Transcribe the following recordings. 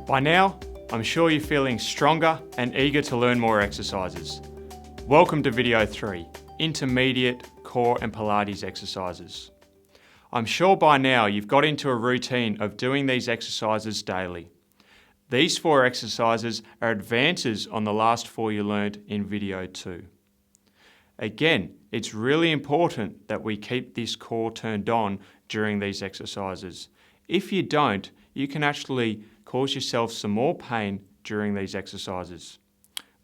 By now, I'm sure you're feeling stronger and eager to learn more exercises. Welcome to video 3, Intermediate Core and Pilates exercises. I'm sure by now you've got into a routine of doing these exercises daily. These 4 exercises are advances on the last 4 you learned in video 2. Again, it's really important that we keep this core turned on during these exercises. If you don't, you can actually cause yourself some more pain during these exercises.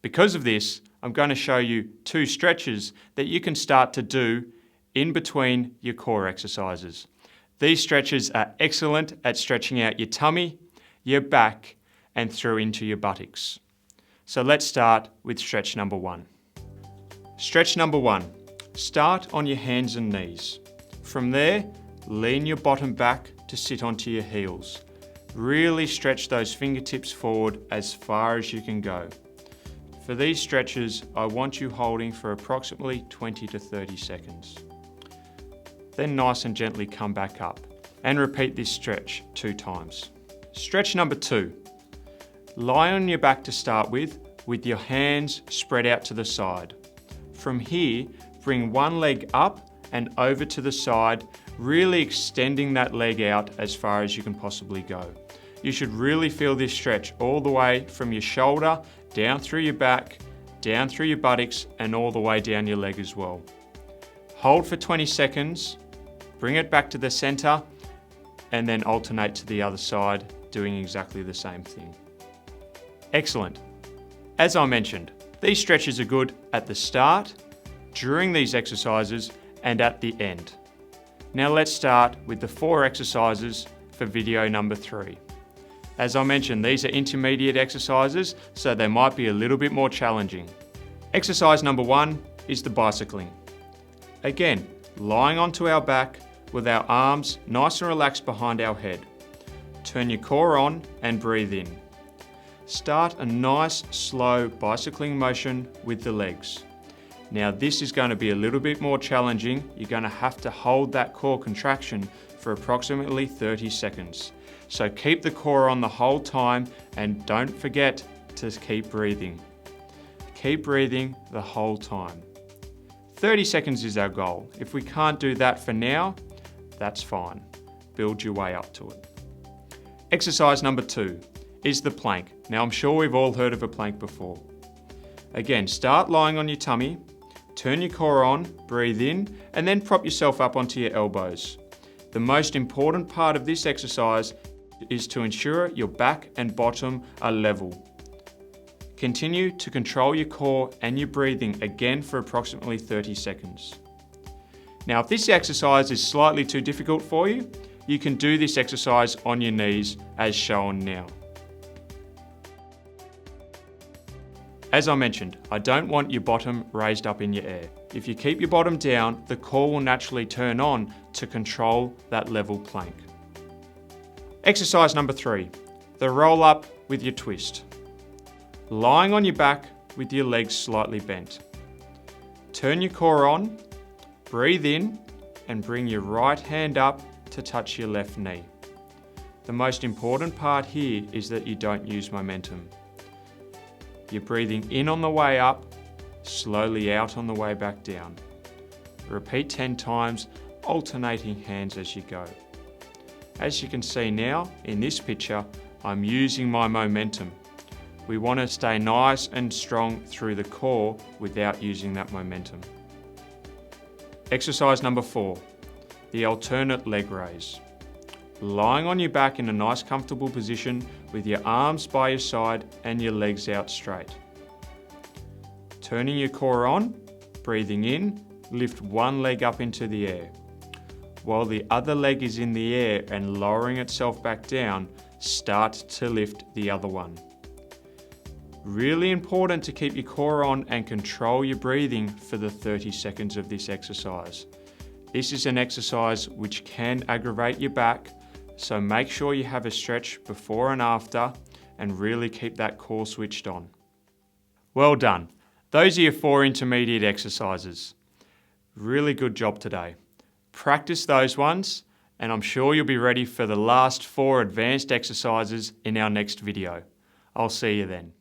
Because of this, I'm going to show you 2 stretches that you can start to do in between your core exercises. These stretches are excellent at stretching out your tummy, your back, and through into your buttocks. So let's start with stretch number 1. Stretch number 1. Start on your hands and knees. From there, lean your bottom back to sit onto your heels. Really stretch those fingertips forward as far as you can go. For these stretches, I want you holding for approximately 20 to 30 seconds. Then nice and gently come back up and repeat this stretch 2 times. Stretch number 2. Lie on your back to start with your hands spread out to the side. From here, bring one leg up and over to the side, really extending that leg out as far as you can possibly go. You should really feel this stretch all the way from your shoulder, down through your back, down through your buttocks, and all the way down your leg as well. Hold for 20 seconds, bring it back to the center, and then alternate to the other side, doing exactly the same thing. Excellent. As I mentioned, these stretches are good at the start, during these exercises, and at the end. Now let's start with the 4 exercises for video number 3. As I mentioned, these are intermediate exercises, so they might be a little bit more challenging. Exercise number 1 is the bicycling. Again, lying onto our back with our arms nice and relaxed behind our head. Turn your core on and breathe in. Start a nice, slow bicycling motion with the legs. Now this is going to be a little bit more challenging. You're going to have to hold that core contraction for approximately 30 seconds. So keep the core on the whole time and don't forget to keep breathing. Keep breathing the whole time. 30 seconds is our goal. If we can't do that for now, that's fine. Build your way up to it. Exercise number 2 is the plank. Now I'm sure we've all heard of a plank before. Again, start lying on your tummy, turn your core on, breathe in, and then prop yourself up onto your elbows. The most important part of this exercise is to ensure your back and bottom are level. Continue to control your core and your breathing again for approximately 30 seconds. Now, if this exercise is slightly too difficult for you, you can do this exercise on your knees as shown now. As I mentioned, I don't want your bottom raised up in your air. If you keep your bottom down, the core will naturally turn on to control that level plank. Exercise number 3, the roll up with your twist. Lying on your back with your legs slightly bent. Turn your core on, breathe in, and bring your right hand up to touch your left knee. The most important part here is that you don't use momentum. You're breathing in on the way up, slowly out on the way back down. Repeat 10 times, alternating hands as you go. As you can see now, in this picture, I'm using my momentum. We want to stay nice and strong through the core without using that momentum. Exercise number 4, the alternate leg raise. Lying on your back in a nice comfortable position with your arms by your side and your legs out straight. Turning your core on, breathing in, lift one leg up into the air. While the other leg is in the air and lowering itself back down, start to lift the other one. Really important to keep your core on and control your breathing for the 30 seconds of this exercise. This is an exercise which can aggravate your back, so make sure you have a stretch before and after and really keep that core switched on. Well done. Those are your 4 intermediate exercises. Really good job today. Practice those ones and I'm sure you'll be ready for the last 4 advanced exercises in our next video. I'll see you then.